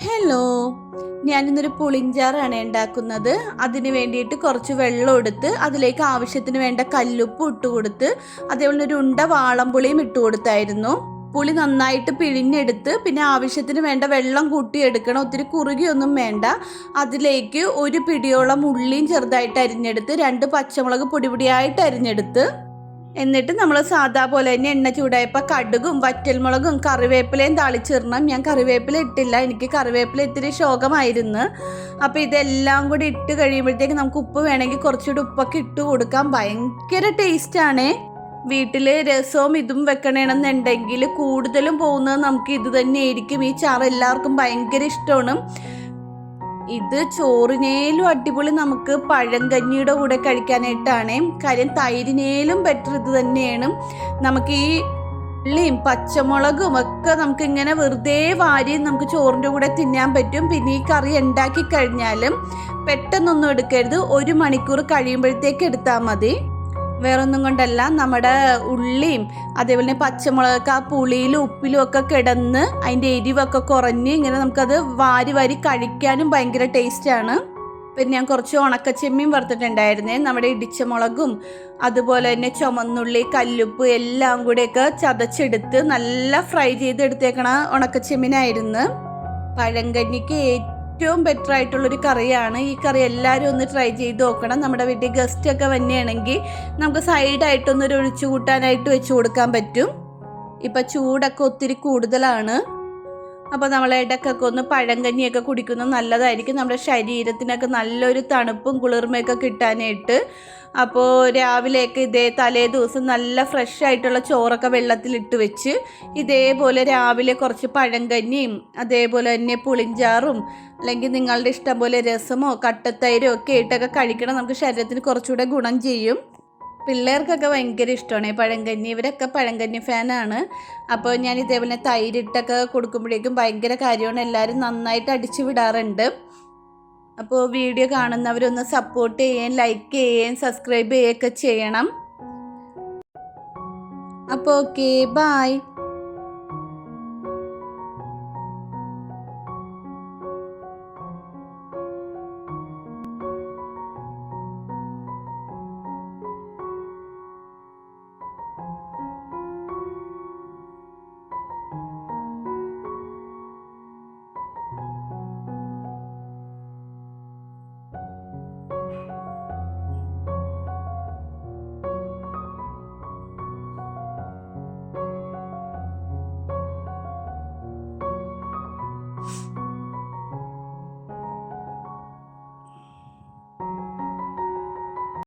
Hello, ഞാനിന്നൊരു പുളിഞ്ചാറാണ് ഉണ്ടാക്കുന്നത്. അതിന് വേണ്ടിയിട്ട് കുറച്ച് വെള്ളം എടുത്ത് അതിലേക്ക് ആവശ്യത്തിന് വേണ്ട കല്ലുപ്പ് ഇട്ട് കൊടുത്ത് അതേപോലെ ഒരു ഉണ്ട വാളംപുളിയും ഇട്ട് കൊടുത്തായിരുന്നു. പുളി നന്നായിട്ട് പിഴിഞ്ഞെടുത്ത് പിന്നെ ആവശ്യത്തിന് വേണ്ട വെള്ളം കൂട്ടിയെടുക്കണം. ഒത്തിരി കുറുകിയൊന്നും വേണ്ട. അതിലേക്ക് ഒരു പിടിയോളം ഉള്ളിയും ചെറുതായിട്ട് അരിഞ്ഞെടുത്ത് 2 പച്ചമുളക് പൊടിയായിട്ട് അരിഞ്ഞെടുത്ത് എന്നിട്ട് നമ്മൾ സാധാ പോലെ തന്നെ എണ്ണ ചൂടായപ്പോൾ കടുകും വറ്റൽമുളകും കറിവേപ്പിലയും താളിച്ചിടണം. ഞാൻ കറിവേപ്പില ഇട്ടില്ല, എനിക്ക് കറിവേപ്പില ഇത്തിരി ശോകമായിരുന്നു. അപ്പോൾ ഇതെല്ലാം കൂടി ഇട്ട് കഴിയുമ്പോഴത്തേക്ക് നമുക്ക് ഉപ്പ് വേണമെങ്കിൽ കുറച്ചുകൂടി ഉപ്പൊക്കെ ഇട്ട് കൊടുക്കാം. ഭയങ്കര ടേസ്റ്റാണേ. വീട്ടിൽ രസവും ഇതും വെക്കണമെന്നുണ്ടെങ്കിൽ കൂടുതലും പോകുന്നത് നമുക്ക് ഇത് തന്നെയായിരിക്കും. ഈ ചാറ് എല്ലാവർക്കും ഭയങ്കര ഇഷ്ടമാണ്. ഇത് ചോറിനേലും അടിപൊളി നമുക്ക് പഴങ്കഞ്ഞിയുടെ കൂടെ കഴിക്കാനായിട്ടാണ്. കാര്യം തൈരിനേലും ബെറ്റർ ഇത് തന്നെയാണ്. നമുക്ക് ഈ ഉള്ളിയും പച്ചമുളകും ഒക്കെ നമുക്ക് ഇങ്ങനെ വെറുതെ വാരി നമുക്ക് ചോറിൻ്റെ കൂടെ തിന്നാൻ പറ്റും. പിന്നെ ഈ കറി ഉണ്ടാക്കി കഴിഞ്ഞാലും പെട്ടെന്നൊന്നും എടുക്കരുത്, 1 മണിക്കൂർ കഴിയുമ്പോഴത്തേക്ക് എടുത്താൽ മതി. വേറൊന്നും കൊണ്ടല്ല, നമ്മുടെ ഉള്ളിയും അതേപോലെ പച്ചമുളകൊക്കെ ആ പുളിയിലും ഉപ്പിലും ഒക്കെ കിടന്ന് അതിൻ്റെ എരിവൊക്കെ കുറഞ്ഞ് ഇങ്ങനെ നമുക്കത് വാരി വാരി കഴിക്കാനും ഭയങ്കര ടേസ്റ്റാണ്. പിന്നെ ഞാൻ കുറച്ച് ഉണക്കച്ചെമ്മീൻ വറുത്തിട്ടുണ്ടായിരുന്നേ. നമ്മുടെ ഇടിച്ച മുളകും അതുപോലെ തന്നെ ചുമന്നുള്ളി കല്ലുപ്പ് എല്ലാം കൂടെയൊക്കെ ചതച്ചെടുത്ത് നല്ല ഫ്രൈ ചെയ്തെടുത്തേക്കണ ഉണക്കച്ചെമ്മീനായിരുന്നു. പഴങ്കഞ്ഞിക്ക് ഏറ്റവും ബെറ്റർ ആയിട്ടുള്ളൊരു കറിയാണ്. ഈ കറി എല്ലാവരും ഒന്ന് ട്രൈ ചെയ്ത് നോക്കണം. നമ്മുടെ വീട്ടിൽ ഗസ്റ്റൊക്കെ വന്നെയാണെങ്കിൽ നമുക്ക് സൈഡായിട്ടൊന്നൊരു ഒഴിച്ചു കൂട്ടാനായിട്ട് വെച്ച് കൊടുക്കാൻ പറ്റും. ഇപ്പം ചൂടൊക്കെ ഒത്തിരി കൂടുതലാണ്. അപ്പോൾ നമ്മൾ ഇടയ്ക്കൊക്കെ ഒന്ന് പഴങ്കഞ്ഞിയൊക്കെ കുടിക്കുന്നത് നല്ലതായിരിക്കും. നമ്മുടെ ശരീരത്തിനൊക്കെ നല്ലൊരു തണുപ്പും കുളിർമയൊക്കെ കിട്ടാനായിട്ട്. അപ്പോൾ രാവിലെയൊക്കെ തലേ ദിവസം നല്ല ഫ്രഷ് ആയിട്ടുള്ള ചോറൊക്കെ വെള്ളത്തിലിട്ട് വെച്ച് ഇതേപോലെ രാവിലെ കുറച്ച് പഴങ്കഞ്ഞിയും അതേപോലെ തന്നെ പുളിഞ്ചാറും അല്ലെങ്കിൽ നിങ്ങളുടെ ഇഷ്ടം പോലെ രസമോ കട്ടത്തൈരോ ഒക്കെ ഇട്ടൊക്കെ കഴിക്കണം. നമുക്ക് ശരീരത്തിന് കുറച്ചുകൂടെ ഗുണം ചെയ്യും. പിള്ളേർക്കൊക്കെ ഭയങ്കര ഇഷ്ടമാണ് പഴങ്കഞ്ഞി. ഇവരൊക്കെ പഴങ്കഞ്ഞി ഫാനാണ്. അപ്പോൾ ഞാൻ ഇതേപോലെ തൈരിട്ടൊക്കെ കൊടുക്കുമ്പോഴേക്കും ഭയങ്കര കാര്യമാണ്. എല്ലാവരും നന്നായിട്ട് അടിച്ചു വിടാറുണ്ട്. അപ്പോൾ വീഡിയോ കാണുന്നവരൊന്ന് സപ്പോർട്ട് ചെയ്യുകയും ലൈക്ക് ചെയ്യുകയും സബ്സ്ക്രൈബ് ചെയ്യുകയൊക്കെ ചെയ്യണം. അപ്പോൾ ഓക്കെ, ബൈ.